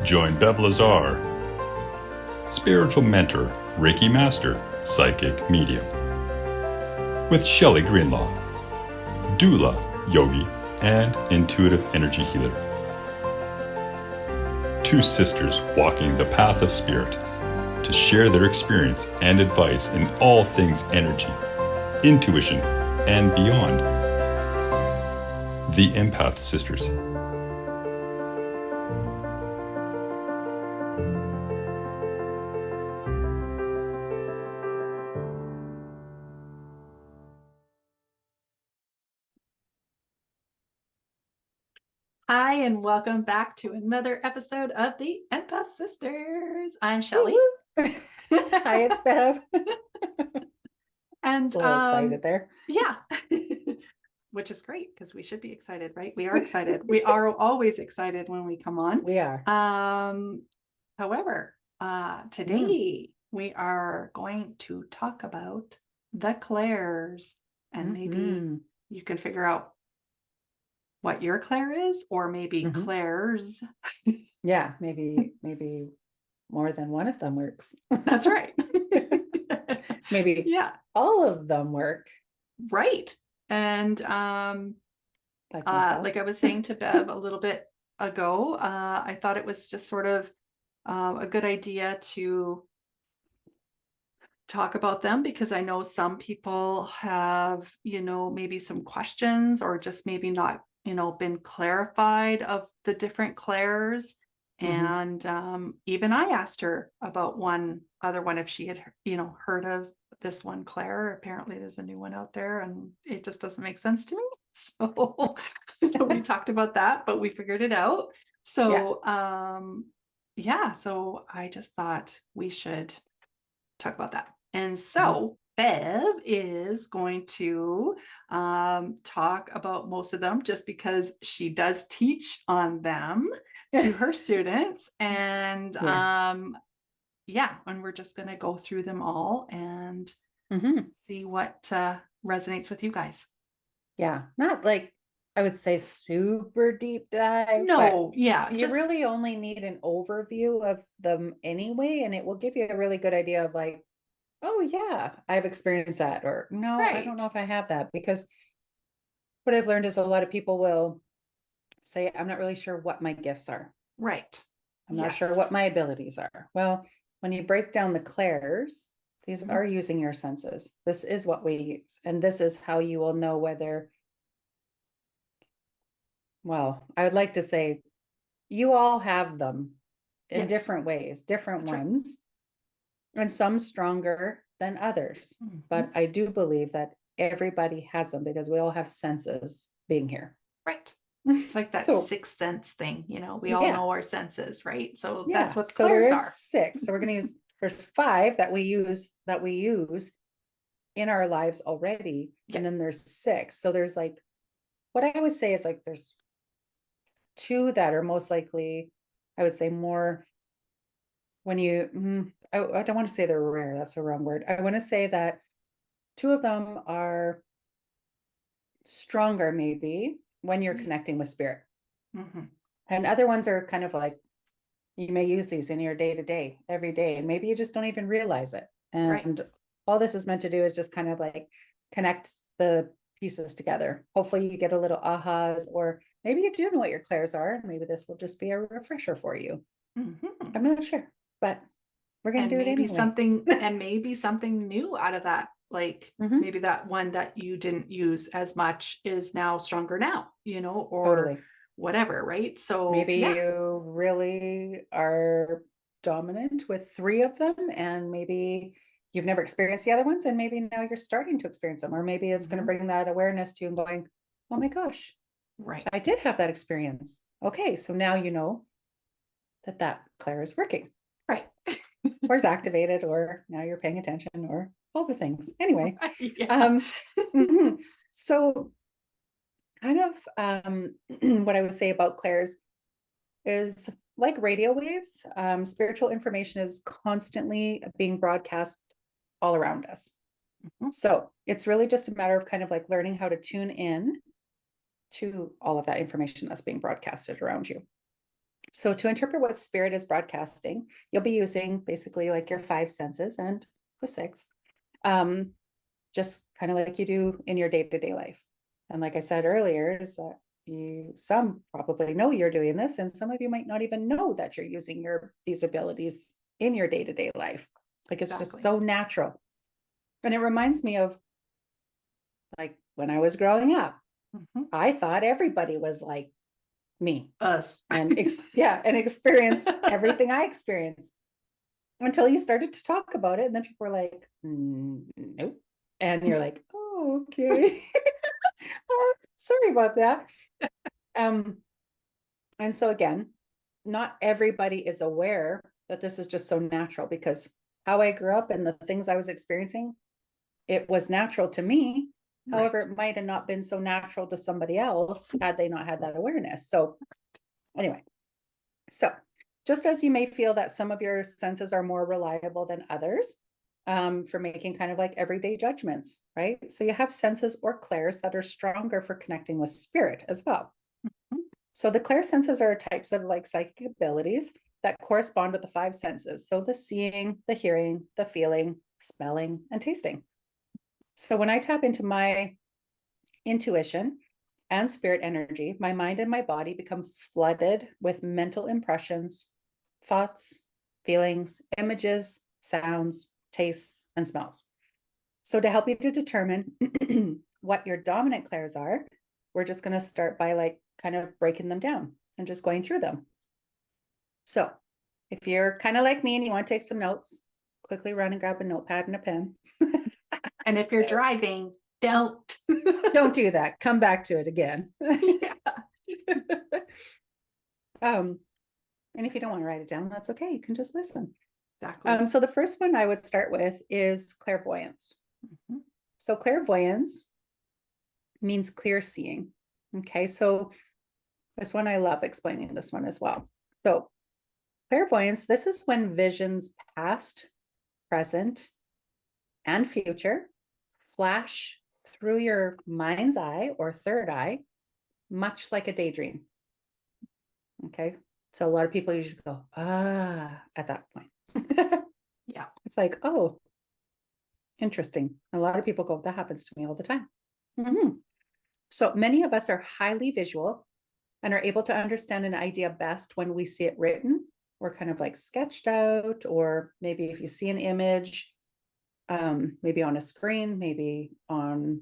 Join Bev Lazar, spiritual mentor, Reiki master, psychic medium, with Shelly Greenlaw, doula, yogi, and intuitive energy healer. Two sisters walking the path of spirit to share their experience and advice in all things energy, intuition, and beyond. The Empath Sisters. Hi, and welcome back to another episode of the Empath Sisters. I'm Shelly. Hi, it's Bev. And a little excited there. Yeah. Which is great because we should be excited, right? We are excited. We are always excited when we come on. We are. However, today we are going to talk about the Clairs, and maybe you can figure out what your Claire is, or maybe Claire's. Yeah, maybe more than one of them works. That's right. Maybe all of them work. Right. And like I was saying to Bev a little bit ago, I thought it was just sort of a good idea to talk about them, because I know some people have, maybe some questions, or just maybe not, been clarified of the different Clairs. And even I asked her about one other one, if she had, heard of this one Clair. Apparently there's a new one out there and it just doesn't make sense to me. So we talked about that, but we figured it out. So so I just thought we should talk about that. And so Bev is going to talk about most of them, just because she does teach on them to her students. And and we're just going to go through them all and see what resonates with you guys. Yeah, not like I would say super deep dive. No, you really only need an overview of them anyway, and it will give you a really good idea of like, oh yeah, I've experienced that, or no, I don't know if I have that. Because what I've learned is a lot of people will say, I'm not really sure what my gifts are. Right. I'm not sure what my abilities are. Well, when you break down the Clairs, these are using your senses. This is what we use. And this is how you will know whether, well, I would like to say you all have them in different ways, different ones, and some stronger than others. But I do believe that everybody has them, because we all have senses being here. Right. It's like that sixth sense thing, we all know our senses, right? So that's what Clairs are. 6. So we're going to use, there's 5 that we use in our lives already. And then there's 6. So there's like, what I would say is like, there's 2 that are most likely, I would say more when you, I don't want to say they're rare. That's the wrong word. I want to say that 2 of them are stronger, maybe when you're connecting with spirit. And other ones are kind of like, you may use these in your day-to-day, every day, and maybe you just don't even realize it. And all this is meant to do is just kind of like connect the pieces together. Hopefully you get a little ahas, or maybe you do know what your Clairs are, and maybe this will just be a refresher for you. I'm not sure, but we're going to do it anyway. Maybe something new out of that. Like maybe that one that you didn't use as much is now stronger now, or whatever, right? So maybe you really are dominant with 3 of them, and maybe you've never experienced the other ones, and maybe now you're starting to experience them, or maybe it's going to bring that awareness to you and going, oh my gosh, I did have that experience. Okay, so now you know that Clair is working. Right. Or is activated, or now you're paying attention, or all the things. Anyway, so kind of what I would say about Clairs is like radio waves. Spiritual information is constantly being broadcast all around us. So it's really just a matter of kind of like learning how to tune in to all of that information that's being broadcasted around you. So to interpret what spirit is broadcasting, you'll be using basically like your five senses and the sixth, just kind of like you do in your day-to-day life. And like I said earlier, is that some probably know you're doing this, and some of you might not even know that you're using these abilities in your day-to-day life. Like it's just so natural. And it reminds me of like when I was growing up, I thought everybody was like me, us, and and experienced everything I experienced until you started to talk about it, and then people were like, nope, and you're like, oh, okay. Sorry about that. And so again, not everybody is aware that this is just so natural, because how I grew up and the things I was experiencing, it was natural to me. Right. However, it might have not been so natural to somebody else had they not had that awareness. So anyway, so just as you may feel that some of your senses are more reliable than others, for making kind of like everyday judgments, right? So you have senses or clairs that are stronger for connecting with spirit as well. So the clair senses are types of like psychic abilities that correspond with the five senses. So the seeing, the hearing, the feeling, smelling, and tasting. So when I tap into my intuition and spirit energy, my mind and my body become flooded with mental impressions, thoughts, feelings, images, sounds, tastes, and smells. So to help you to determine what your dominant clairs are, we're just going to start by like kind of breaking them down and just going through them. So if you're kind of like me and you want to take some notes, quickly run and grab a notepad and a pen. And if you're driving, don't do that. Come back to it again. And if you don't want to write it down, that's okay. You can just listen. Exactly. So the first one I would start with is clairvoyance. So clairvoyance means clear seeing. Okay, so this one I love explaining this one as well. So clairvoyance, this is when visions past, present, and future flash through your mind's eye or third eye, much like a daydream. Okay, so a lot of people usually go, at that point. Yeah. It's like, oh, interesting. A lot of people go, that happens to me all the time. So many of us are highly visual and are able to understand an idea best when we see it written or kind of like sketched out, or maybe if you see an image, maybe on a screen, maybe on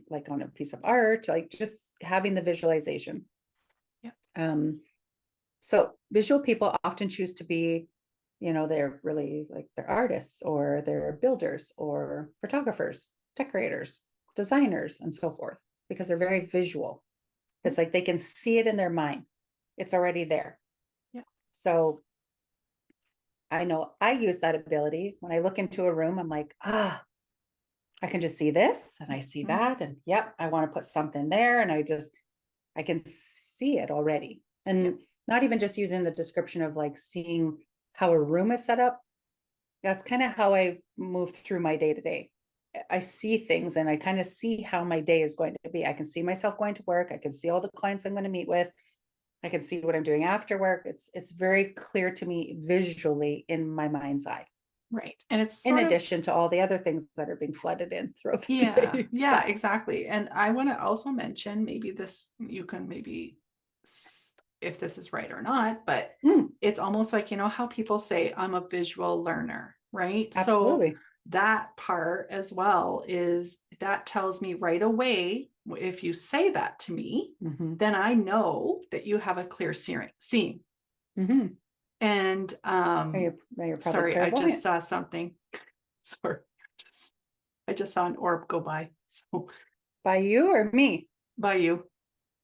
like on a piece of art, like just having the visualization. Yeah. So visual people often choose to be, they're really like they're artists, or they're builders, or photographers, decorators, designers, and so forth, because they're very visual. It's like they can see it in their mind. It's already there. Yeah. So I know I use that ability. When I look into a room, I'm like, I can just see this and I see that. And yep, I want to put something there. And I can see it already. And not even just using the description of like seeing how a room is set up. That's kind of how I move through my day to day. I see things and I kind of see how my day is going to be. I can see myself going to work. I can see all the clients I'm going to meet with. I can see what I'm doing after work. It's very clear to me visually in my mind's eye. Right. And it's in addition to all the other things that are being flooded in throughout the day. Yeah, exactly. And I want to also mention, maybe this, you can maybe, if this is right or not, but it's almost like, how people say I'm a visual learner, right? Absolutely. So that part as well that tells me right away, if you say that to me, then I know that you have a clear seeing. And you're sorry, I just saw something. Sorry, I just saw an orb go by. So by you or me? By you.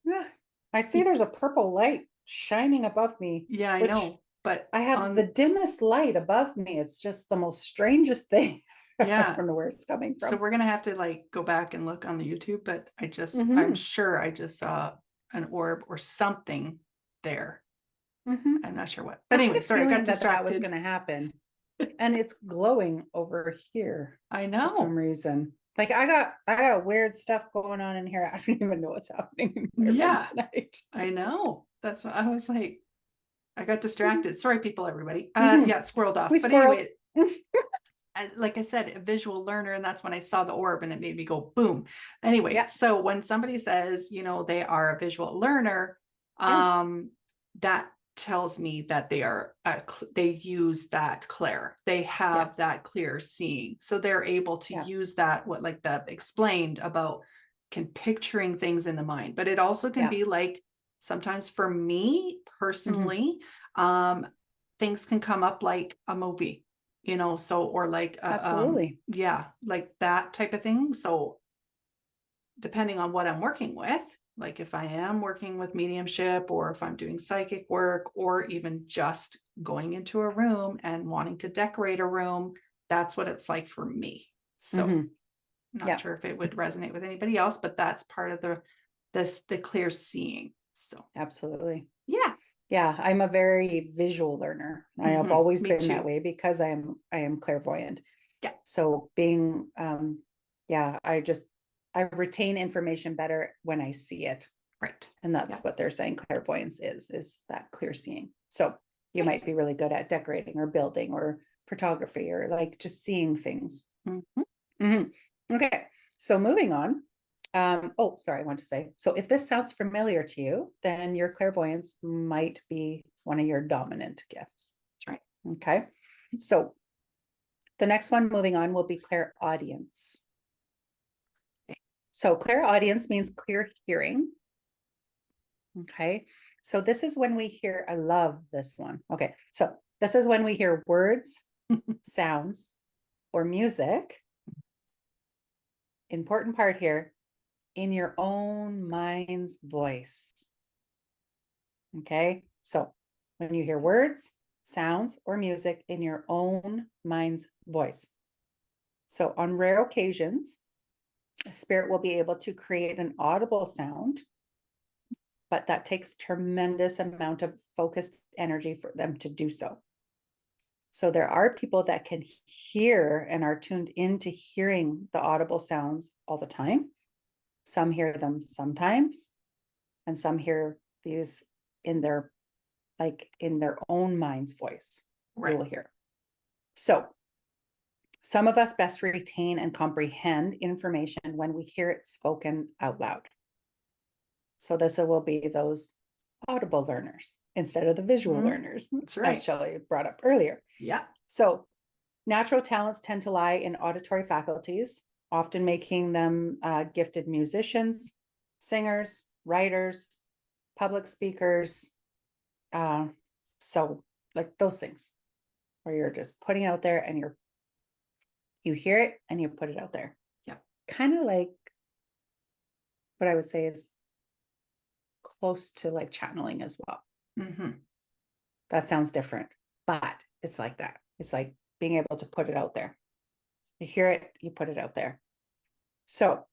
Yeah, I see there's a purple light shining above me. Yeah, I know, but I have the dimmest light above me. It's just the most strangest thing. Yeah, I don't know where it's coming from. So we're gonna have to like go back and look on the YouTube, but I'm sure I just saw an orb or something there. I'm not sure what, but anyway, sorry, I got distracted. That was going to happen, and it's glowing over here. I know, for some reason. Like I got weird stuff going on in here. I don't even know what's happening in my room tonight. I know. That's what I was like. I got distracted. Sorry, people, everybody. Mhm. Yeah, it squirreled off. We But squirreled. anyway, like I said, a visual learner, and that's when I saw the orb and it made me go boom. Anyway, Yeah. so when somebody says, you know, they are a visual learner, Yeah. that tells me that they use that Clair. They have Yeah. that clear seeing. So they're able to Yeah. use that, what like Bev explained about can picturing things in the mind, but it also can Yeah. be like sometimes for me Mhm. personally, things can come up like a movie, you know, so or like Absolutely. yeah, like that type of thing. So depending on what I'm working with, like if I am working with mediumship or if I'm doing psychic work or even just going into a room and wanting to decorate a room, that's what it's like for me. So Mhm. I'm not Yeah. sure if it would resonate with anybody else, but that's part of the clear seeing. So Absolutely. yeah. Yeah, I'm a very visual learner. I have always Me been that too. way because I am clairvoyant. Yeah. So being yeah, I retain information better when I see it. Right. And that's Yeah. what they're saying clairvoyance is that clear seeing. So you Right. might be really good at decorating or building or photography or like just seeing things. Okay, so moving on. Oh, sorry, I want to say, so if this sounds familiar to you, then your clairvoyance might be one of your dominant gifts. That's right. Okay, so the next one moving on will be clairaudience. So clairaudience means clear hearing. Okay, so this is when we hear, I love this one. Okay, so this is when we hear words, sounds, or music. Important part here, in your own mind's voice. Okay, so when you hear words, sounds, or music in your own mind's voice. So on rare occasions, a spirit will be able to create an audible sound, but that takes tremendous amount of focused energy for them to do so. So there are people that can hear and are tuned into hearing the audible sounds all the time. Some hear them sometimes, and some hear these in their own mind's voice. Right. You will hear. So some of us best retain and comprehend information when we hear it spoken out loud. So this will be those audible learners instead of the visual learners, That's right. as Shelly brought up earlier. Yeah. So natural talents tend to lie in auditory faculties, often making them gifted musicians, singers, writers, public speakers. So like those things where you're just putting out there and you hear it and you put it out there. Yeah. Kind of like what I would say is close to like channeling as well. That sounds different, but it's like that. It's like being able to put it out there. You hear it, you put it out there. So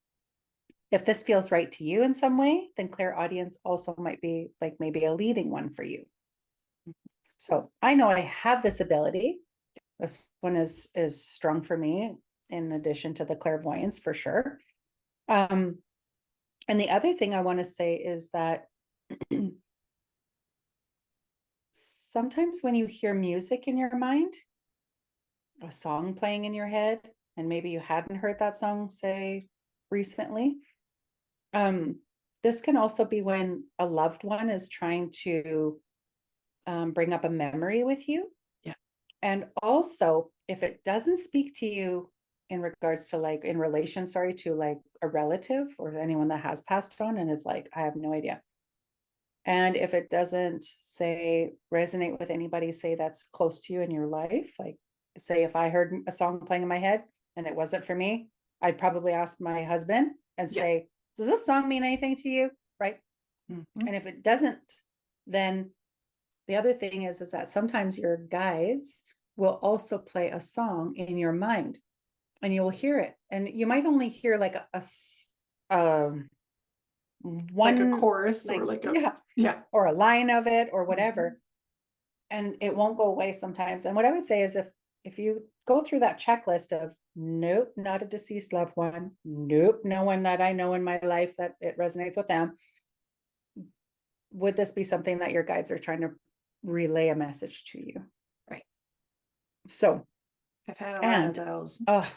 if this feels right to you in some way, then clairaudience also might be like maybe a leading one for you. So I know I have this ability. This one is strong for me in addition to the clairvoyance for sure. And the other thing I want to say is that sometimes when you hear music in your mind, a song playing in your head, and maybe you hadn't heard that song, say, recently, this can also be when a loved one is trying to bring up a memory with you. Yeah. And also, if it doesn't speak to you in regards to like in relation, sorry, to like a relative or anyone that has passed on, and it's like, I have no idea. And if it doesn't say resonate with anybody, say that's close to you in your life, like say if I heard a song playing in my head and it wasn't for me, I'd probably ask my husband and say, does this song mean anything to you? Right. And if it doesn't, then the other thing is that sometimes your guides will also play a song in your mind and you will hear it. And you might only hear like one, like a chorus like, or like a or a line of it or whatever. And it won't go away sometimes. And what I would say is if you go through that checklist of nope, not a deceased loved one, nope, no one that I know in my life that it resonates with them, would this be something that your guides are trying to relay a message to you. Right. So, I've had a lot of those. Oh,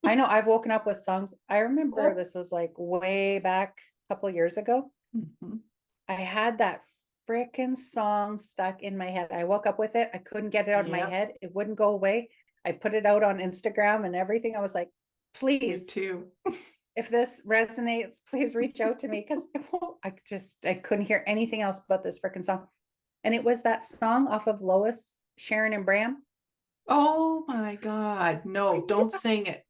I know I've woken up with songs. I remember this was like way back a couple years ago. Mm-hmm. I had that freaking song stuck in my head. I woke up with it. I couldn't get it out of my head. It wouldn't go away. I put it out on Instagram and everything. I was like, please, me too. if this resonates, please reach out to me, because I couldn't hear anything else but this freaking song. And it was that song off of Lois, Sharon and Bram. Oh my God. No, don't sing it.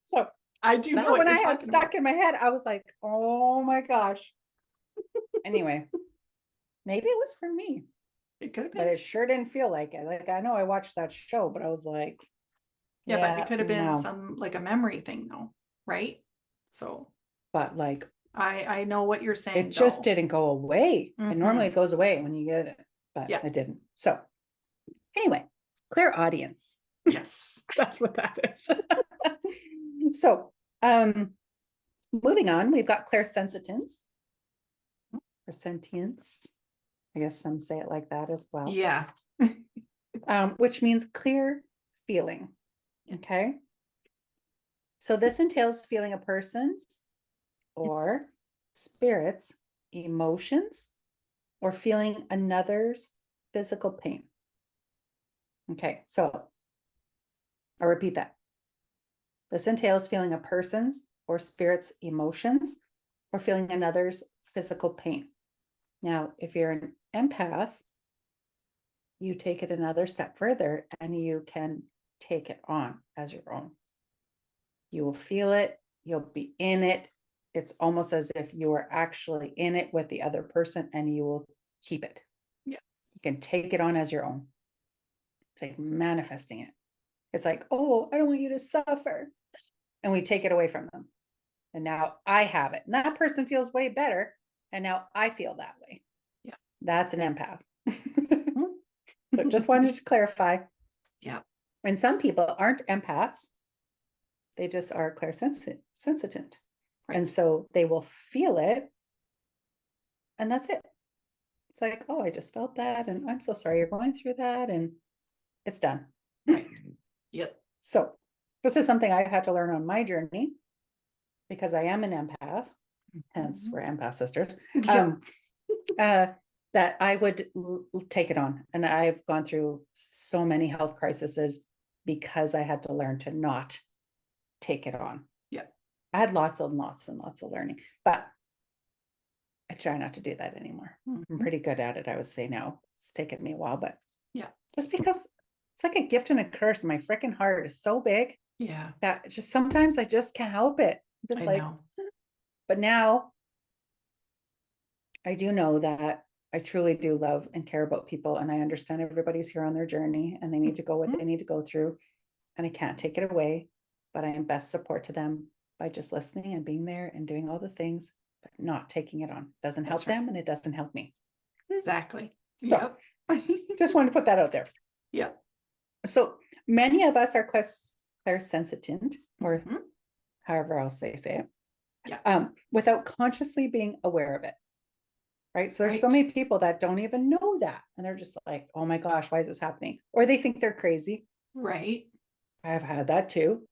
So I do know when I had stuck in my head, I was like, oh my gosh. Anyway, maybe it was for me. It could have been. But it sure didn't feel like it. Like, I know I watched that show, but I was like, yeah, but it could have been some like a memory thing though, right? So, but like, I know what you're saying. It just didn't go away. Mm-hmm. And normally it goes away when you get it, but it didn't. So anyway, Clair audience. Yes, that's what that is. So, moving on, we've got Clair sensitence or sentience. I guess some say it like that as well. Yeah. Which means clear feeling. Okay. So this entails feeling a person's or spirit's emotions or feeling another's physical pain. Okay, so I'll repeat that. This entails feeling a person's or spirit's emotions or feeling another's physical pain. Now, if you're an empath, you take it another step further and you can take it on as your own. You will feel it, you'll be in it. It's almost as if you are actually in it with the other person and you will keep it. Yeah. You can take it on as your own. It's like manifesting it. It's like, oh, I don't want you to suffer. And we take it away from them. And now I have it. And that person feels way better. And now I feel that way. Yeah. That's an empath. So just wanted to clarify. Yeah. And some people aren't empaths. They just are clairsensitive. Right. And so they will feel it. And that's it. It's like, oh, I just felt that. And I'm so sorry you're going through that. And it's done. Right. Yep. So this is something I've had to learn on my journey because I am an empath. Hence, we're empath sisters. That I would take it on. And I've gone through so many health crises because I had to learn to not take it on. Yeah. I had lots and lots and lots of learning, but I try not to do that anymore. I'm pretty good at it, I would say now. It's taken me a while, but yeah, just because it's like a gift and a curse. My freaking heart is so big. Yeah. That just sometimes I just can't help it. Just I know. But now I do know that I truly do love and care about people, and I understand everybody's here on their journey and they need to go what they need to go through, and I can't take it away, but I am best support to them by just listening and being there and doing all the things, but not taking it on. Doesn't help them and it doesn't help me. Exactly. So, yep. Just wanted to put that out there. Yeah. So many of us are clairsensitive, or however else they say it. Yeah. Without consciously being aware of it. Right. So there's so many people that don't even know that. And they're just like, oh my gosh, why is this happening? Or they think they're crazy. Right. I've had that too.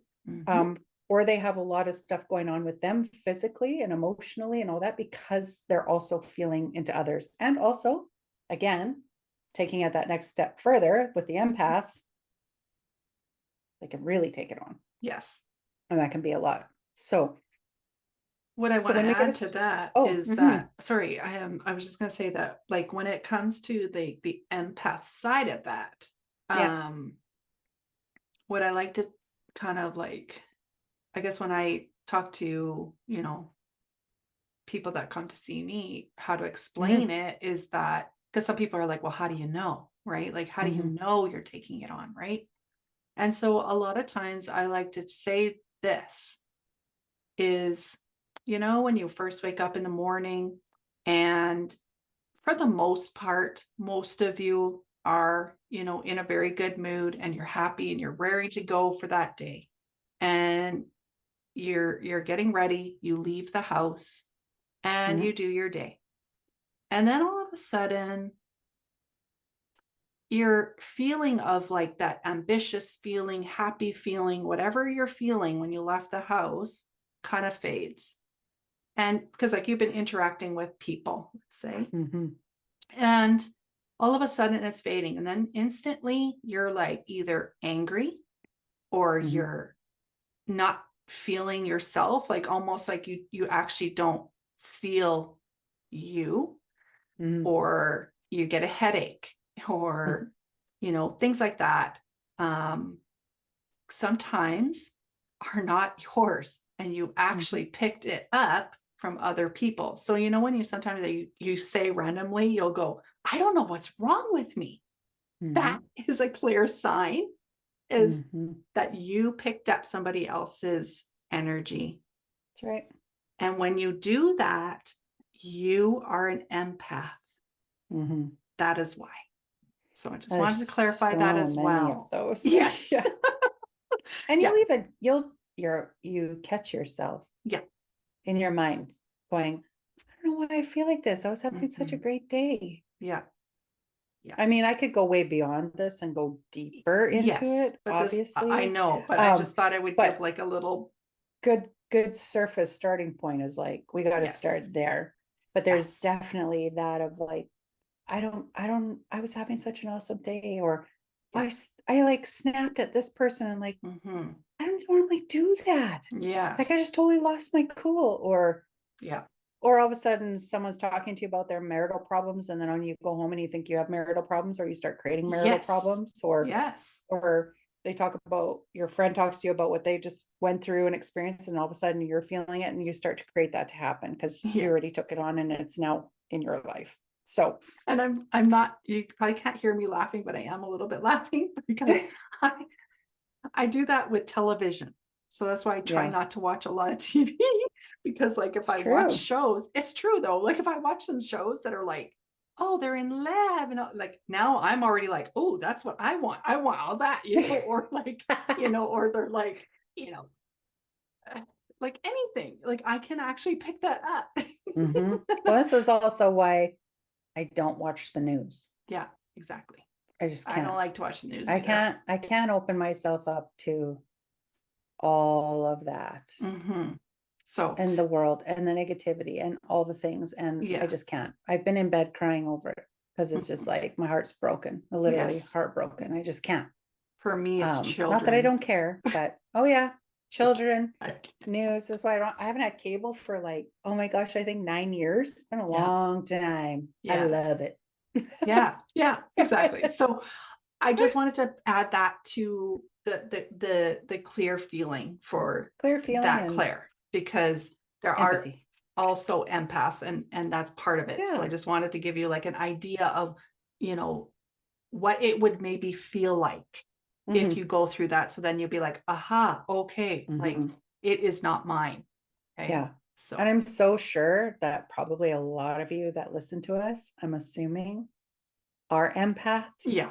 Or they have a lot of stuff going on with them physically and emotionally and all that, because they're also feeling into others. And also, again, taking it that next step further with the empaths, they can really take it on. Yes. And that can be a lot. So what I want to add to that is that, sorry, I was just going to say that, like, when it comes to the empath side of that, what I like to kind of like, I guess when I talk to, you know, people that come to see me, how to explain it is that, because some people are like, well, how do you know? Right? Like, how do you know you're taking it on? Right. And so a lot of times I like to say this is, you know, when you first wake up in the morning, and for the most part, most of you are, you know, in a very good mood and you're happy and you're ready to go for that day. And you're getting ready, you leave the house and you do your day. And then all of a sudden your feeling of like that ambitious feeling, happy feeling, whatever you're feeling when you left the house kind of fades. And because like you've been interacting with people, let's say, and all of a sudden it's fading. And then instantly you're like either angry or you're not feeling yourself, like almost like you actually don't feel you, or you get a headache, or things like that, sometimes are not yours, and you actually picked it up from other people. So when you sometimes you say randomly, you'll go, I don't know what's wrong with me. That is a clear sign, is that you picked up somebody else's energy. That's right. And when you do that, you are an empath. That is why. So I just wanted to clarify that as well. Of those. Yes. Yeah. And you catch yourself in your mind going, I don't know why I feel like this. I was having such a great day. Yeah. I mean, I could go way beyond this and go deeper into it, obviously. I know, but I just thought I would give like a little good surface starting point is like, we got to start there. But there's definitely that of like, I was having such an awesome day, or I like snapped at this person and like, I don't normally do that. Yeah. Like I just totally lost my cool, or or all of a sudden someone's talking to you about their marital problems, and then when you go home and you think you have marital problems, or you start creating marital problems, or they talk about, your friend talks to you about what they just went through and experienced, and all of a sudden you're feeling it and you start to create that to happen because you already took it on and it's now in your life. So, and I'm not, you probably can't hear me laughing, but I am a little bit laughing because I do that with television. So that's why I try not to watch a lot of TV, because like if I watch shows, it's true though. Like if I watch some shows that are like, oh, they're in lab, and like now I'm already like, oh, that's what I want. I want all that, or like, or they're like, like anything, like I can actually pick that up. Well, this is also why I don't watch the news. Yeah, exactly. I just can't. I don't like to watch the news. I can't open myself up to all of that. So, and the world and the negativity and all the things. And I just can't. I've been in bed crying over it because it's just like, my heart's broken, literally heartbroken. I just can't. For me, it's children. Not that I don't care, but children, news. That's why I haven't had cable for like, oh my gosh, I think 9 years. It's been a long time. I love it. Yeah, exactly. So I just wanted to add that to the clear feeling for that Claire, because there empathy. Are also empaths, and that's part of it. So I just wanted to give you like an idea of, what it would maybe feel like if you go through that. So then you'll be like, aha, okay, like it is not mine. Okay? Yeah. So, and I'm so sure that probably a lot of you that listen to us, I'm assuming, are empaths. Yeah.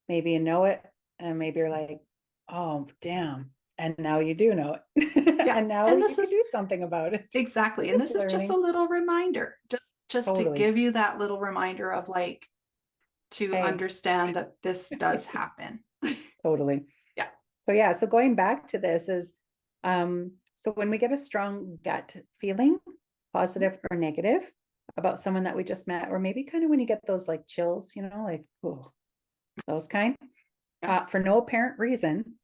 Maybe you know it, and maybe you're like, oh, damn. And now you do know it. And now you can do something about it. Exactly. And this is just a little reminder, just to give you that little reminder of like, to understand that this does happen. Totally. Yeah. So going back to this is, so when we get a strong gut feeling, positive or negative, about someone that we just met, or maybe kind of when you get those like chills, like, oh, those kind, for no apparent reason,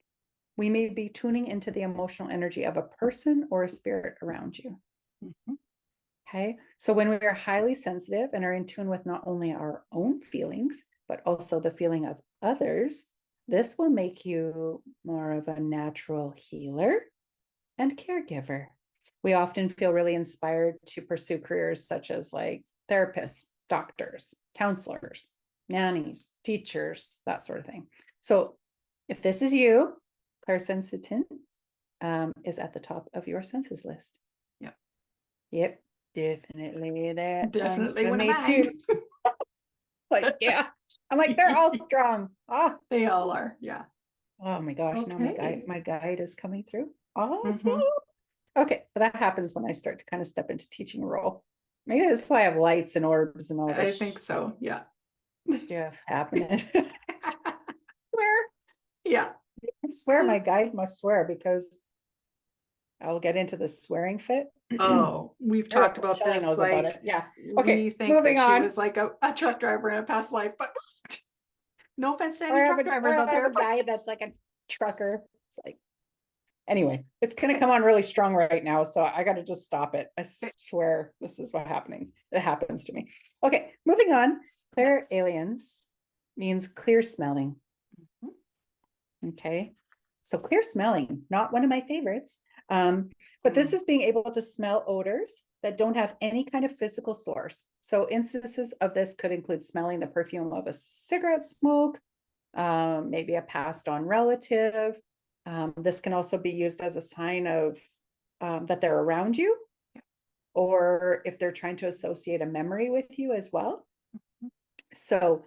we may be tuning into the emotional energy of a person or a spirit around you. Okay. So when we are highly sensitive and are in tune with not only our own feelings, but also the feeling of others, this will make you more of a natural healer and caregiver. We often feel really inspired to pursue careers such as like therapists, doctors, counselors, nannies, teachers, that sort of thing. So if this is you, clairsensitive is at the top of your senses list. Yep. Definitely that. Definitely one of mine. Too. Like, I'm like, they're all strong. They all are. Yeah. Oh my gosh. Okay. Now my guide is coming through. Awesome. Okay. So that happens when I start to kind of step into teaching role. Maybe that's why I have lights and orbs and all this. I think so. Yeah. Jeff happening. Swear. Yeah. I swear my guide must swear because I'll get into the swearing fit. Oh, we've talked about Shelly this. knows about it. Yeah. We Okay, think moving that she on. was like a truck driver in a past life, but no offense to Or any I truck have drivers out there. a guy that's like a trucker. It's like, anyway, it's gonna come on really strong right now, so I gotta just stop it. I swear this is what happening. It happens to me. Okay, moving on. Clair aliens means clear smelling. Okay, so clear smelling, not one of my favorites. But this is being able to smell odors that don't have any kind of physical source. So instances of this could include smelling the perfume of a cigarette smoke, maybe a passed on relative. This can also be used as a sign of that they're around you, or if they're trying to associate a memory with you as well. So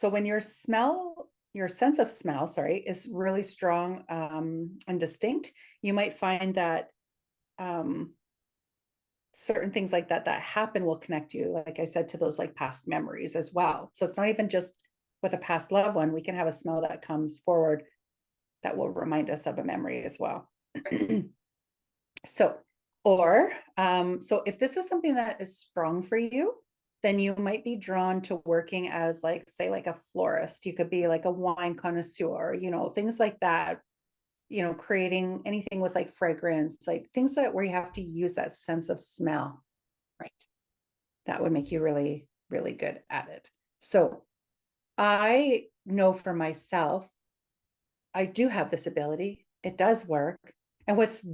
when your sense of smell, sorry, is really strong and distinct, you might find that certain things like that happen will connect you, like I said, to those like past memories as well. So it's not even just with a past loved one. We can have a smell that comes forward that will remind us of a memory as well. So if this is something that is strong for you, then you might be drawn to working as like, say, like a florist. You could be like a wine connoisseur, things like that, creating anything with like fragrance, like things that where you have to use that sense of smell. Right. That would make you really, really good at it. So I know for myself, I do have this ability. It does work. And what's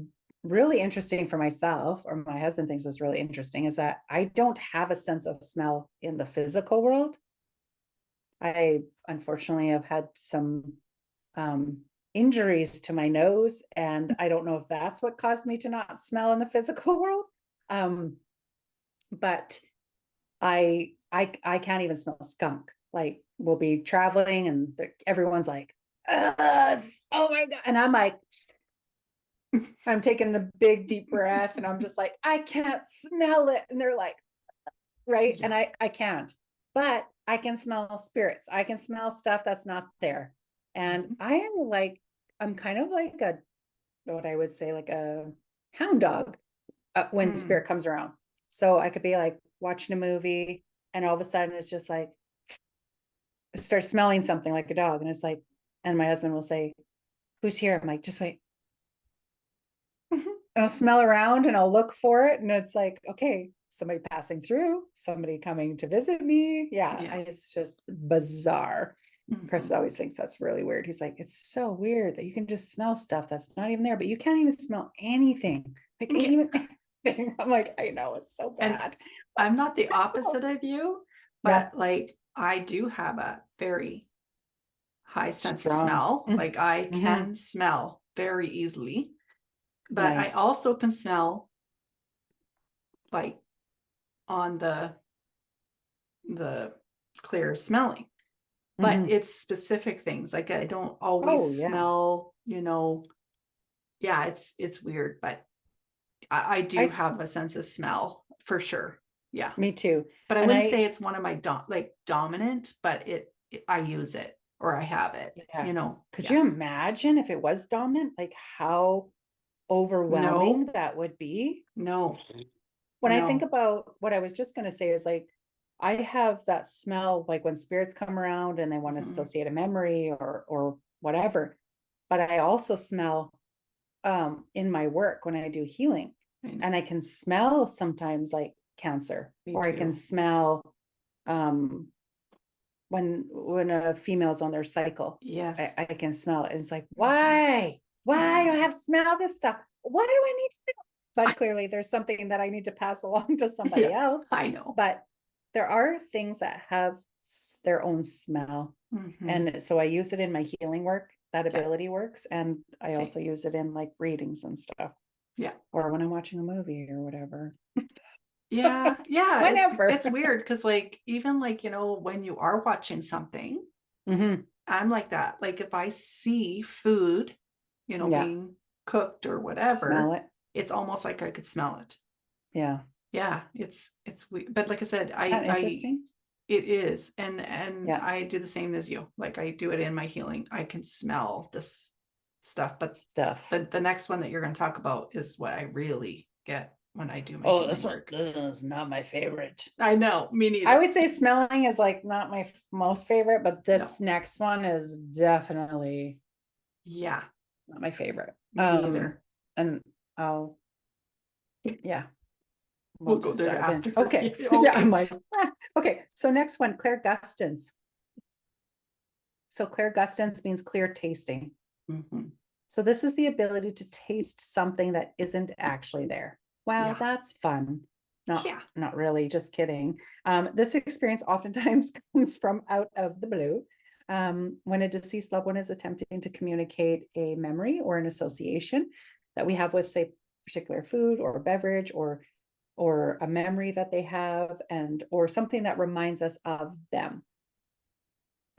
really interesting for myself, or my husband thinks is really interesting, is that I don't have a sense of smell in the physical world. I unfortunately have had some injuries to my nose, and I don't know if that's what caused me to not smell in the physical world. But I can't even smell skunk. Like we'll be traveling and everyone's like, oh my God. And I'm like, I'm taking the big deep breath and I'm just like, I can't smell it. And they're like, right. Yeah. And I can't, but I can smell spirits. I can smell stuff that's not there. And I'm kind of like what I would say, like a hound dog when spirit comes around. So I could be like watching a movie and all of a sudden it's just like, start smelling something like a dog. And it's like, and my husband will say, who's here? I'm like, just wait. I'll smell around and I'll look for it. And it's like, okay, somebody passing through, somebody coming to visit me. Yeah. It's just bizarre. Chris always thinks that's really weird. He's like, it's so weird that you can just smell stuff that's not even there, but you can't even smell anything. Like even I'm like, I know, it's so bad. And I'm not the opposite of you, but like I do have a very high sense of smell. Like I can smell very easily, but I also can smell like on the clear smelling, but it's specific things. Like I don't always smell, it's weird, but I do have a sense of smell for sure. Yeah. Me too. But I wouldn't say it's one of my dominant, but I use it or I have it, Could you imagine if it was dominant, like how overwhelming that would be? No. When I think about what I was just going to say is like, I have that smell, like when spirits come around and they want to associate a memory or whatever, but I also smell in my work when I do healing, and I can smell sometimes like cancer, or I can smell when a female's on their cycle. Yes. I can smell it. And it's like, why do I have to smell this stuff? What do I need to do? But clearly there's something that I need to pass along to somebody else. I know. But there are things that have their own smell. And so I use it in my healing work. That ability works. And I also use it in like readings and stuff. Yeah. Or when I'm watching a movie or whatever. Yeah. Whenever. It's weird because like even like, when you are watching something, I'm like that. Like if I see food, being cooked or whatever, smell it. It's almost like I could smell it. Yeah. Yeah. It's weird. But like I said, Interesting. It is. And Yeah. I do the same as you. Like I do it in my healing. I can smell this stuff, but the next one that you're going to talk about is what I really get when I do my healing work. This is not my favorite. I know, me neither. I would say smelling is like not my most favorite, but this next one is definitely not my favorite. Me neither. And I'll we'll go there after. Okay. Yeah, I'm like, okay. So next one, Clair gustans. So Clair gustans means clear tasting. Mm-hmm. So this is the ability to taste something that isn't actually there. Wow, that's fun. Not really, just kidding. This experience oftentimes comes from out of the blue. When a deceased loved one is attempting to communicate a memory or an association that we have with, say, particular food or beverage or a memory that they have or something that reminds us of them.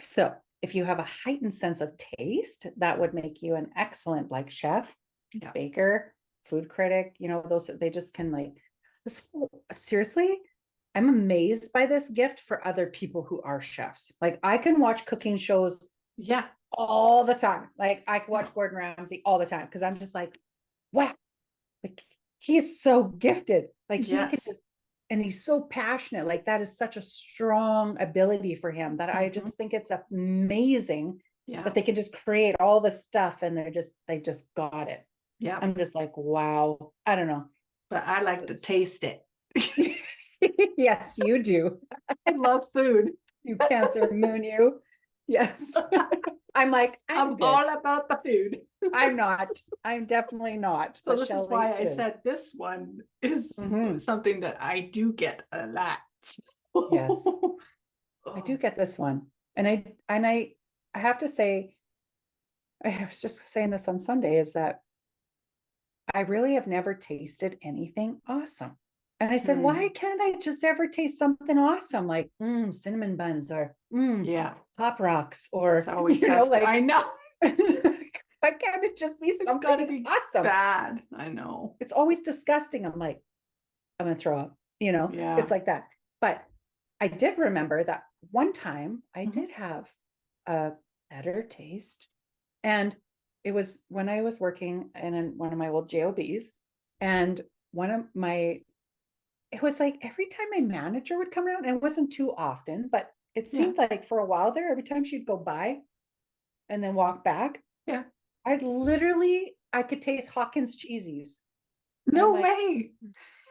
So if you have a heightened sense of taste, that would make you an excellent like chef, baker, food critic, those, they just can like this. Seriously, I'm amazed by this gift for other people who are chefs. Like I can watch cooking shows all the time. Like I can watch Gordon Ramsay all the time because I'm just like, wow, like he's so gifted. Like he can, and he's so passionate. Like that is such a strong ability for him that I just think it's amazing that they can just create all this stuff and they just got it. Yeah. I'm just like, wow. I don't know. But I like to taste it. Yes, you do. I love food. You Cancer moon, you. Yes. I'm like, I'm all about the food. I'm not. I'm definitely not. So this is why I said this one is something that I do get a lot. Yes. I do get this one. And I have to say, I was just saying this on Sunday, is that I really have never tasted anything awesome. And I said, why can't I just ever taste something awesome? Like cinnamon buns or Pop Rocks or always like I know. Why can't it just be something awesome? Bad. I know. It's always disgusting. I'm like, I'm gonna throw up, it's like that. But I did remember that one time I did have a better taste. And it was when I was working in one of my old JOBs, and it was like every time my manager would come around, and it wasn't too often, but it seemed like for a while there, every time she'd go by and then walk back, I could taste Hawkins cheesies. No way.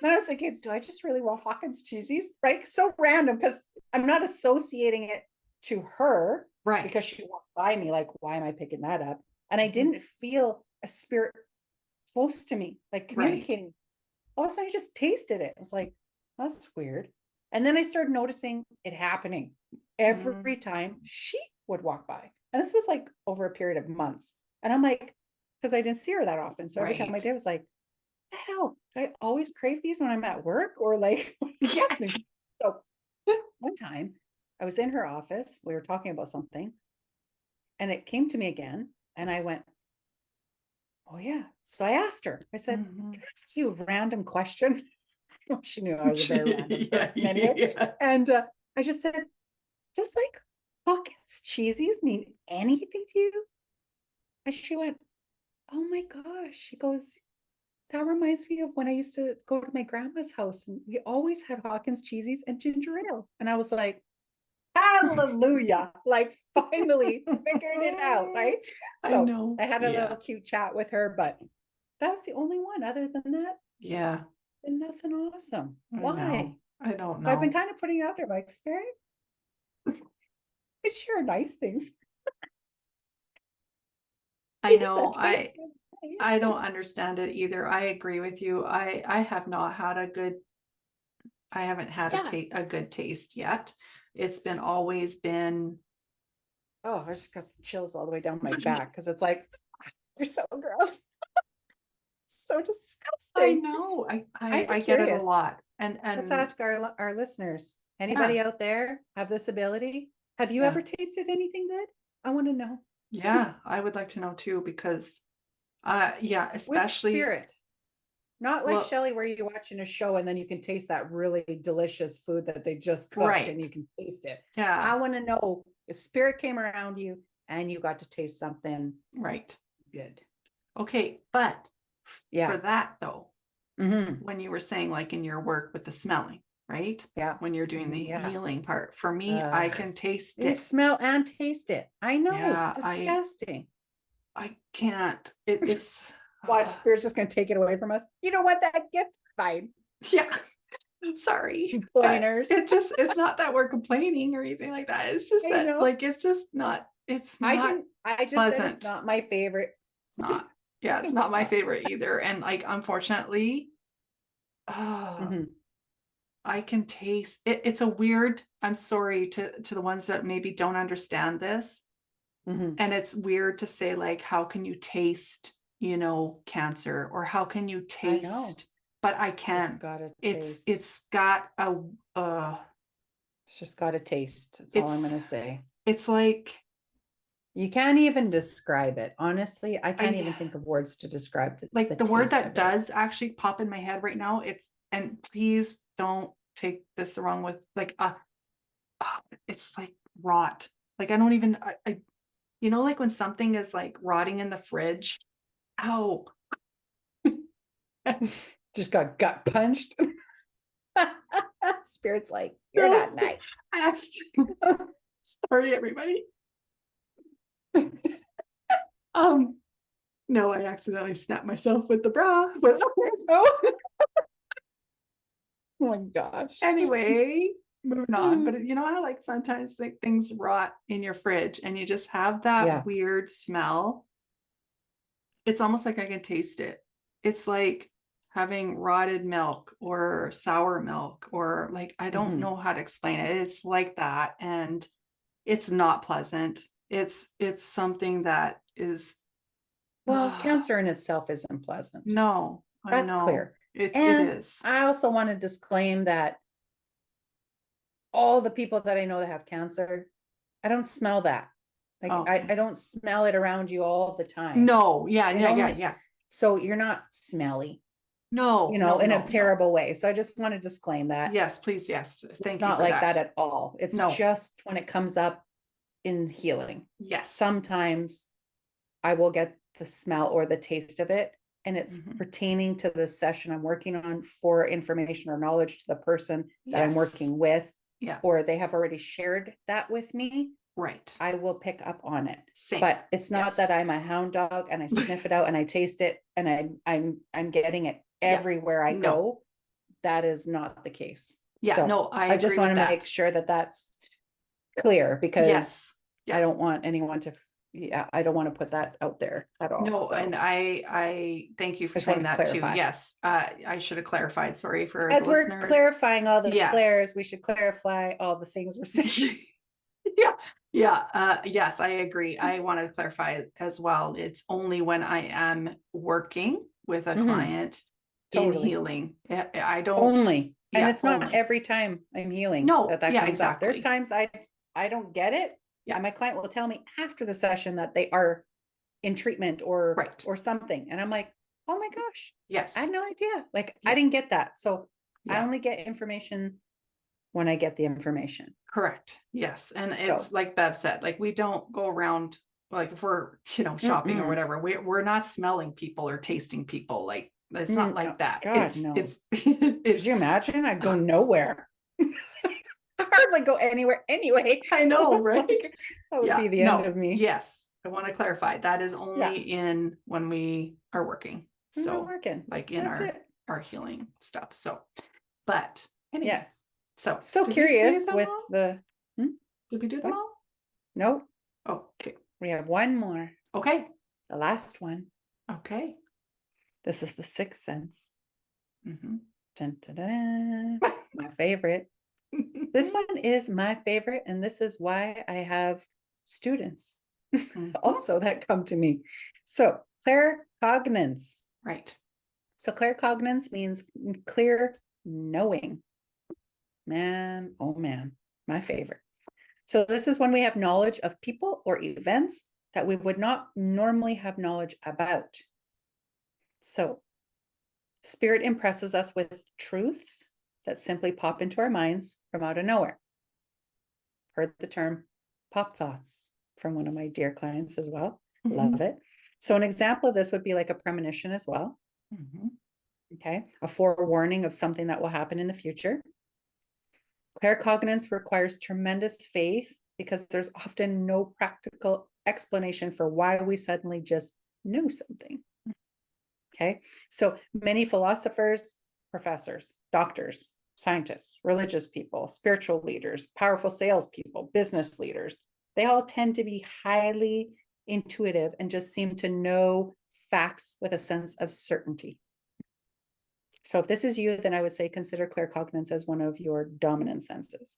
Then I was thinking, do I just really want Hawkins cheesies? Right? So random, because I'm not associating it to her, right? Because she walked by me, like, why am I picking that up? And I didn't feel a spirit close to me, like communicating. Right. All of a sudden, I just tasted it. I was like, that's weird. And then I started noticing it happening every time she would walk by. And this was like over a period of months. And I'm like, because I didn't see her that often. So every time I did, I was like, the hell, do I always crave these when I'm at work? Or like, So one time I was in her office, we were talking about something, and it came to me again. And I went, oh yeah. So I asked her, I said, can I ask you a random question? She knew I was a very random person anyway. And I just said, does like Hawkins cheesies mean anything to you? And she went, oh my gosh. She goes, that reminds me of when I used to go to my grandma's house and we always had Hawkins cheesies and ginger ale. And I was like, hallelujah. Like finally figured it out, right? So I know. I had a little cute chat with her, but that was the only one. Other than that, been nothing awesome. Why? I don't know. So I've been kind of putting it out there, like, Spirit, I share nice things. I know. I don't understand it either. I agree with you. I have not had I haven't had a good taste yet. It's always been. Oh, I just got the chills all the way down my back because it's like, you're so gross. So disgusting. I know. I get it a lot. And let's ask our listeners. Anybody out there have this ability? Have you ever tasted anything good? I want to know. Yeah, I would like to know too, because especially with spirit. Not like Well, Shelly, where you're watching a show and then you can taste that really delicious food that they just cooked right. and you can taste it. I Yeah. want to know if spirit came around you and you got to taste something Right. good. Okay. But for Yeah. that though, Mm-hmm. when you were saying like in your work with the smelling, right? Yeah. When you're doing the Yeah. healing part, for me, I can taste You it. smell and taste it. I know, Yeah, it's disgusting. I can't. It's Watch, spirit's just going to take it away from us. You don't want that gift? Fine. yeah. I'm sorry. But Complainers. it's not that we're complaining or anything like that. It's just I that know. like it's just not it's not I just said pleasant. it's not my favorite. It's not. Yeah, it's not my favorite either. And like unfortunately, Mhm. I can taste it. It's a weird, I'm sorry to the ones that maybe don't understand this. Mhm. And it's weird to say, like, how can you taste, cancer, or how can you I know. taste? But I It's can. got a It's taste. it's got a It's just got a taste. That's all I'm going to say. it's like You can't even describe it. Honestly, I can't even I think of words to describe the like the word taste that of it. does actually pop in my head right now. And please don't take this the wrong with like it's like rot. Like I don't even like when something is like rotting in the fridge. Ow. Just got gut punched. Spirit's like, you're not nice. I actually, sorry everybody. No, I accidentally snapped myself with the bra. But Oh my gosh. anyway, moving on. But you know how like sometimes like things rot in your fridge and you just have that weird smell. It's almost like I can taste it. It's like having rotted milk or sour milk, or like I don't know how to explain it. It's like that, and it's not pleasant. It's something that is Well, cancer in itself isn't pleasant. no, That's clear. It And is. I also want to disclaim that all the people that I know that have cancer, I don't smell that. Like Okay. I don't smell it around you all the time. No, yeah. So you're not smelly. No, in a terrible way. So I just want to disclaim that. Yes, please, yes. Thank you not for like that. that at all. It's just when it comes up in healing. Yes. Sometimes I will get the smell or the taste of it, and it's pertaining to the session I'm working on for information or knowledge to the person that I'm working with. Yeah. Or they have already shared that with me. Right. I will pick up on it. Same. But it's not that I'm a hound dog and I sniff it out and I taste it and I'm getting it everywhere I go. That is not the case. Yeah, so no, I just agree want to make sure that that's clear, because I don't want anyone to I don't want to put that out there at all. No, and I thank you for saying that too. Yes, I should have clarified. Sorry for as the we're listeners. clarifying all the Clairs, we should clarify all the things we're saying. Yes, I agree. I wanted to clarify as well. It's only when I am working with a client in healing. I don't only, and it's not only. every time I'm healing that comes exactly. up. There's times I don't get it. Yeah, and my client will tell me after the session that they are in treatment or something, and I'm like, oh my gosh, yes, I had no idea. Like I didn't get that. So I only get information when I get the information. Correct. Yes. And it's like Bev said, like we don't go around like if we're, shopping or whatever, we're not smelling people or tasting people. Like it's not like that. God, no. It's could you imagine? I'd go nowhere. I hardly go anywhere anyway. I know, right? Like, that would be the end of me. Yes. I want to clarify that is only in when we are working. So working. Like in our healing stuff. So, but anyway. Yes. So curious with the did we do them all? Nope. Oh, okay. We have one more. Okay. The last one. Okay. This is the sixth sense. Dun, dun, dun. My favorite. This one is my favorite, and this is why I have students also that come to me. So claircognizance. Right. So claircognizance means clear knowing. Man, oh man, my favorite. So this is when we have knowledge of people or events that we would not normally have knowledge about. So Spirit impresses us with truths that simply pop into our minds from out of nowhere. Heard the term pop thoughts from one of my dear clients as well. Love it. So an example of this would be like a premonition as well. Okay. A forewarning of something that will happen in the future. Claircognizance requires tremendous faith because there's often no practical explanation for why we suddenly just knew something. Okay. So many philosophers, professors, doctors, scientists, religious people, spiritual leaders, powerful salespeople, business leaders, they all tend to be highly intuitive and just seem to know facts with a sense of certainty. So if this is you, then I would say consider claircognizance as one of your dominant senses.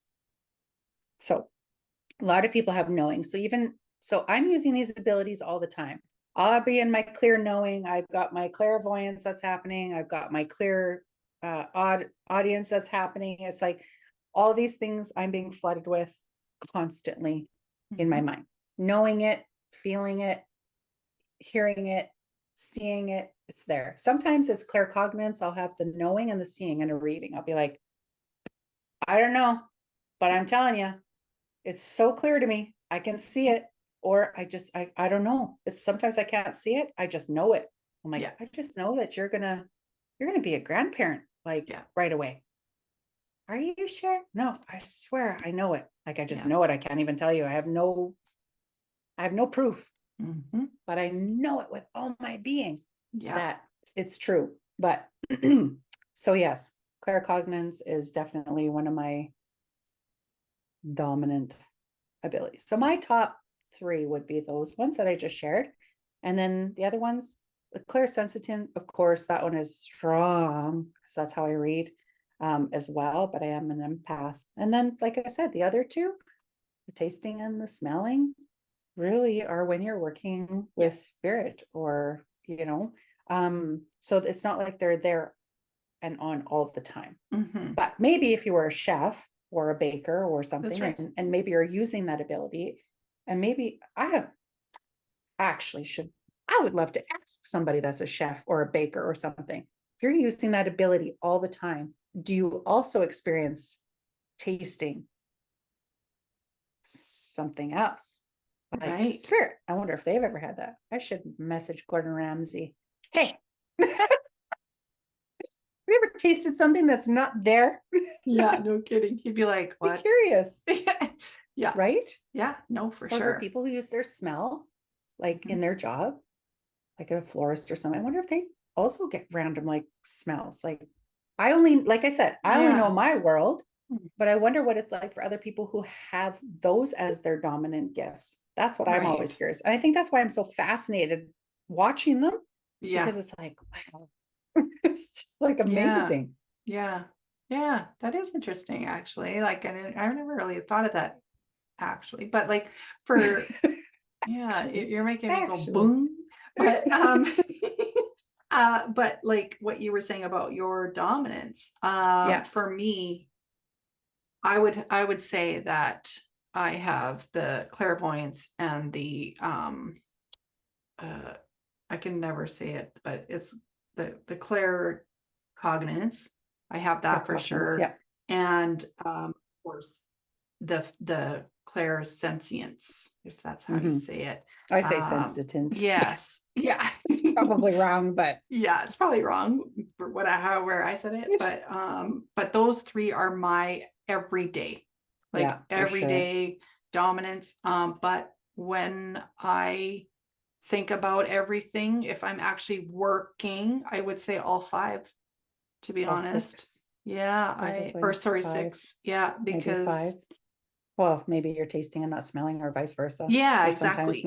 So a lot of people have knowing. So I'm using these abilities all the time. I'll be in my clear knowing. I've got my clairvoyance that's happening. I've got my clear audience that's happening. It's like all these things I'm being flooded with constantly in my mind, knowing it, feeling it, hearing it, seeing it. It's there. Sometimes it's claircognizance. I'll have the knowing and the seeing and a reading. I'll be like, I don't know, but I'm telling you, it's so clear to me. I can see it. Or I don't know. It's sometimes I can't see it. I just know it. I'm like, I just know that you're gonna be a grandparent right away. Are you sure? No, I swear I know it. Like I just know it. I can't even tell you. I have no proof, but I know it with all my being that it's true. But so yes, claircognizance is definitely one of my dominant abilities. So my top 3 would be those ones that I just shared. And then the other ones, the clairsensitive, of course, that one is strong because that's how I read as well, but I am an empath. And then, like I said, the other 2, the tasting and the smelling, really are when you're working with spirit or, so it's not like they're there and on all the time. But maybe if you were a chef or a baker or something, and maybe you're using that ability, and maybe I would love to ask somebody that's a chef or a baker or something. If you're using that ability all the time, do you also experience tasting something else? Like spirit. I wonder if they've ever had that. I should message Gordon Ramsay. Hey, have you ever tasted something that's not there? Yeah, no kidding. He'd be like, what? Be curious. Yeah. Right? Yeah, no, for or sure. For people who use their smell, like in their job, like a florist or something. I wonder if they also get random like smells. Like like I said, I only know my world, but I wonder what it's like for other people who have those as their dominant gifts. That's what I'm always curious. And I think that's why I'm so fascinated watching them. Because it's like, wow, it's just like amazing. Yeah. That is interesting, actually. Like, I never really thought of that, actually. But like for, you're making me go boom. But but like what you were saying about your dominance, for me, I would say that I have the clairvoyance and the I can never say it, but it's the claircognizance. I have that for sure. And of course the clairsentience, if that's how you say it. I say sensitive. Yes. Yeah. It's probably wrong, but it's probably wrong for however I said it. But those 3 are my everyday, like everyday dominance. But when I think about everything, if I'm actually working, I would say all 5, to be honest. 6. Sorry, 6. Yeah, because 5. Well, maybe you're tasting and not smelling, or vice versa. Yeah, exactly.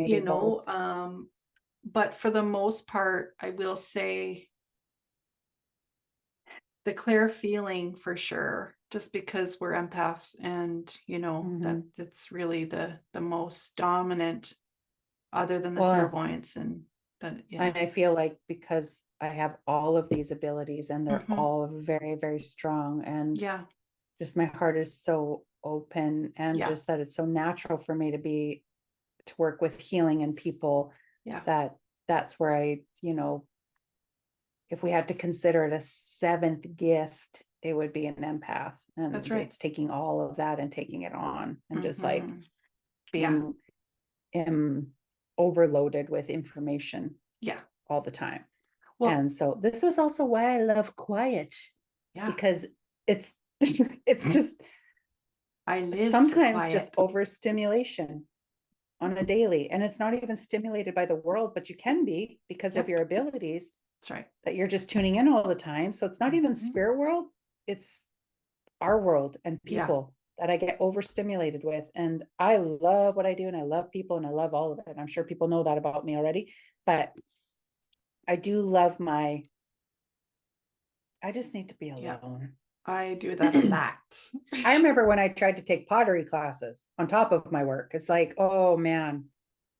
But for the most part, I will say the clear feeling for sure, just because we're empaths, and that it's really the most dominant, other than the clairvoyance. And and I feel like because I have all of these abilities and they're all very, very strong, and just my heart is so open, and just that it's so natural for me to work with healing and people, that's where I if we had to consider it a seventh gift, it would be an empath. And That's right. it's taking all of that and taking it on and just like Yeah. being overloaded with information Yeah. all the time. Well, And so this is also why I love quiet, yeah, because it's it's just I live for sometimes just quiet. overstimulation on a daily. And it's not even stimulated by the world, but you can be because of Yep. your abilities That's right. that you're just tuning in all the time. So it's not even Mhm. spirit world, it's our world and Yeah. people that I get overstimulated with. And I love what I do and I love people and I love all of it. And I'm sure people know that about me already, but I do love I just need to be Yeah. alone. I do that a lot. I remember when I tried to take pottery classes on top of my work. It's like, oh man,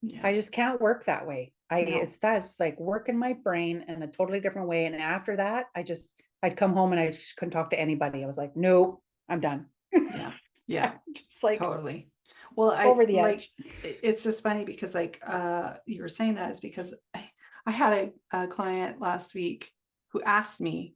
Yeah. I just can't work that way. That's like working my brain in a totally different way. And after that, I'd come home and I just couldn't talk to anybody. I was like, nope, I'm done. Yeah. Yeah. Just like Totally. Well, over the edge. it's just funny because like you were saying that is because I had a client last week who asked me,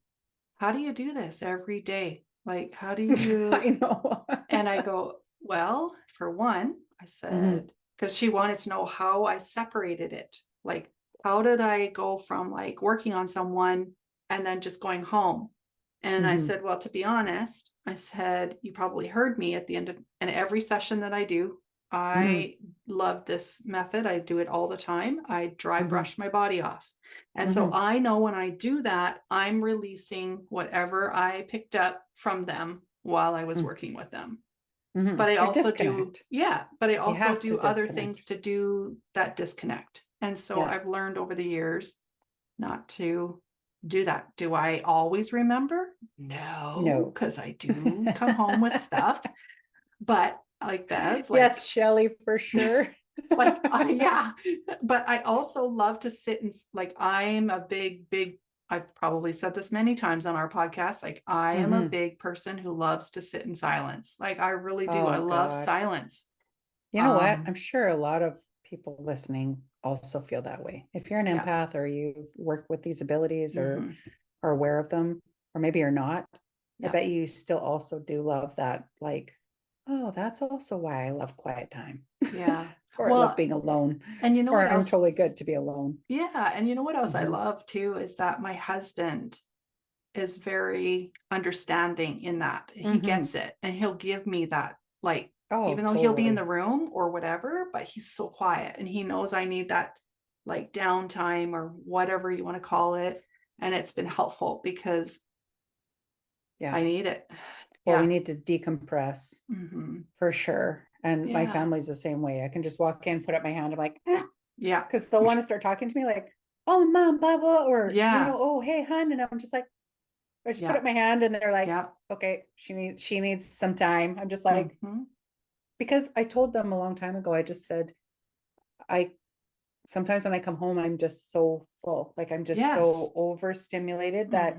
how do you do this every day? Like, how do you? I know. And I go, well, for one, I said, because she wanted to know how I separated it. Like, how did I go from like working on someone and then just going home? And I said, well, to be honest, I said, you probably heard me at the end of, and every session that I do, I love this method. I do it all the time. I dry brush my body off. And so I know when I do that, I'm releasing whatever I picked up from them while I was working with them. But I also do, but I also do other things to do that disconnect. And so I've learned over the years not to do that. Do I always remember? No, because I do come home with stuff. But like Bev, like yes, Shelly, for sure. like but I also love to sit and like I'm a big I've probably said this many times on our podcast, like I am a big person who loves to sit in silence. Like I really do. I love silence. You know what? I'm sure a lot of people listening also feel that way. If you're an empath or you've worked with these abilities or are aware of them, or maybe you're not, I bet you still also do love that, like, oh, that's also why I love quiet time. Yeah. Or I love being alone. And you know or what I'm else? totally good to be alone. Yeah. And you know what else I love too is that my husband is very understanding in that. He gets it and he'll give me that, like, even though he'll be in the room or whatever, but he's so quiet and he knows I need that like downtime or whatever you want to call it. And it's been helpful because I need it. Well, we need to decompress for sure. And my Yeah. family's the same way. I can just walk in, put up my hand. I'm like, yeah, because they'll want to start talking to me like, oh, mom, blah, blah, or, Yeah. you know, oh, hey, hun. And I'm just like, I just put up my hand and they're like, yeah, okay, she needs some time. I'm just like, because I told them a long time ago, I just said, sometimes when I come home, I'm just so full. Like I'm just so overstimulated that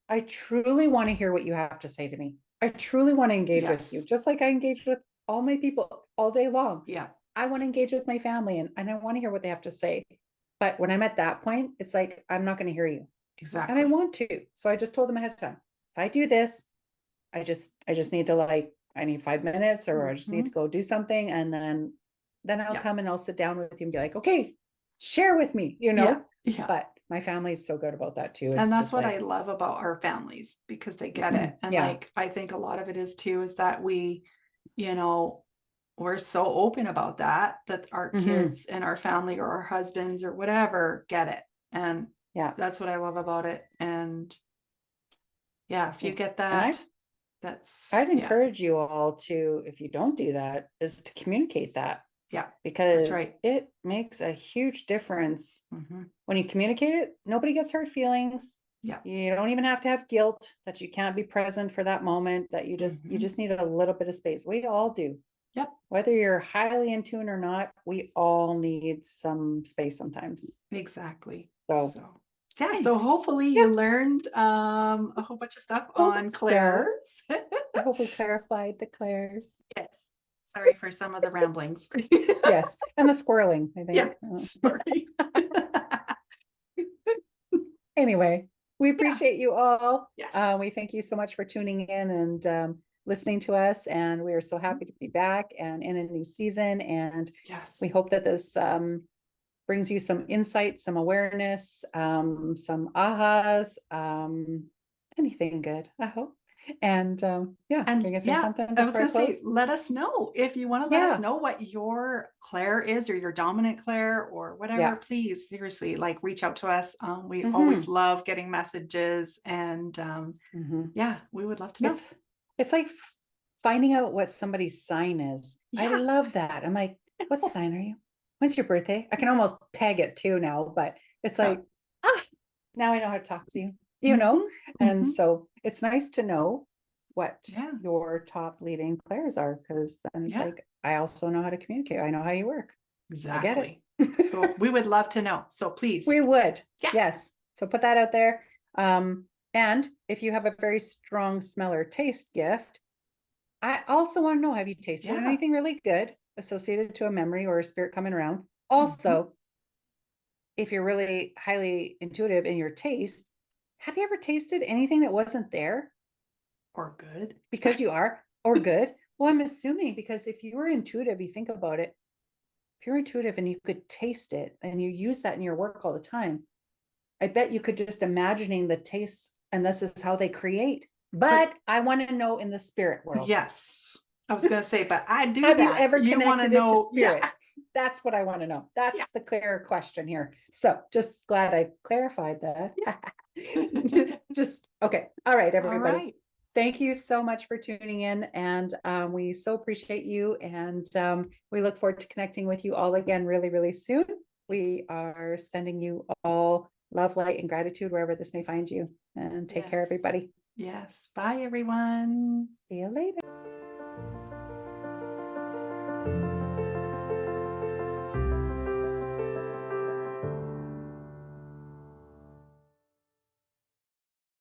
I truly want to hear what you have to say to me. I truly want to engage with you, just like I engage with all my people all day long. Yeah. I want to engage with my family and I want to hear what they have to say. But when I'm at that point, it's like, I'm not going to hear you. Exactly. And I want to. So I just told them ahead of time, if I do this, I just need to like, I need 5 minutes or I just need to go do something. And then I'll come and I'll sit down with you and be like, okay, share with me, you know? Yeah. But my family is so good about that too. And that's what I love about our families because they get it. And like, I think a lot of it is too, is that we, you know, we're so open about that our kids and our family or our husbands or whatever get it. And that's what I love about it. And if you get that, I'd encourage you all to, if you don't do that, is to communicate that. Yeah, because it makes a huge difference when you communicate it. Nobody gets hurt feelings. Yeah, you don't even have to have guilt that you can't be present for that moment, that you just need a little bit of space. We all do. Yep. Whether you're highly in tune or not, we all need some space sometimes. Exactly. So so hopefully you learned a whole bunch of stuff on Claire's. I hope we clarified the Claire's. Yes. Sorry for some of the ramblings. Yes. And the squirreling, I think. Yeah, sorry. Anyway, we appreciate you all. Yes. We thank you so much for tuning in and listening to us. And we are so happy to be back and in a new season. And Yes. we hope that this brings you some insight, some awareness, some ahas, anything good, I hope. And yeah, And can you say something I was before I going to say, close? let us know if you want to let Yeah. us know what your Claire is, or your dominant Claire, or whatever. Yeah. Please, seriously, like, reach out to us. We Mhm. always love getting messages, and Mhm. yeah, we would love to know. It's like finding out what somebody's sign is. I Yeah. love that. I'm like, what sign are you? When's your birthday? I can almost peg it too now, but it's like, now I know how to talk to you, you know? And Mhm. so it's nice to know what Yeah. your top leading Clairs are, because then it's Yeah. like, I also know how to communicate. I know how you work. I get Exactly. it. So we would love to know. So please. We would. Yeah. Yes. So put that out there. And if you have a very strong smell or taste gift, I also want to know, have you tasted Yeah. anything really good associated to a memory or a spirit coming around? Also, if you're really highly intuitive in your taste, have you ever tasted anything that wasn't there Or good. because you are, or good? Well, I'm assuming, because if you were intuitive, you think about it, if you're intuitive and you could taste it and you use that in your work all the time, I bet you could just imagining the taste, and this is how they create. But I want to know in the spirit world. Yes. I was going to say, but I do Have that. you ever You want to connected it to know? spirit? Yeah. That's what I want to know. That's Yeah. the clear question here. So just glad I clarified that. Just okay. All right, everybody. All right. Thank you so much for tuning in, and we so appreciate you, and we look forward to connecting with you all again really, really soon. We are sending you all love, light, and gratitude wherever this may find you, and take care, everybody. Yes. Bye, everyone. See you later.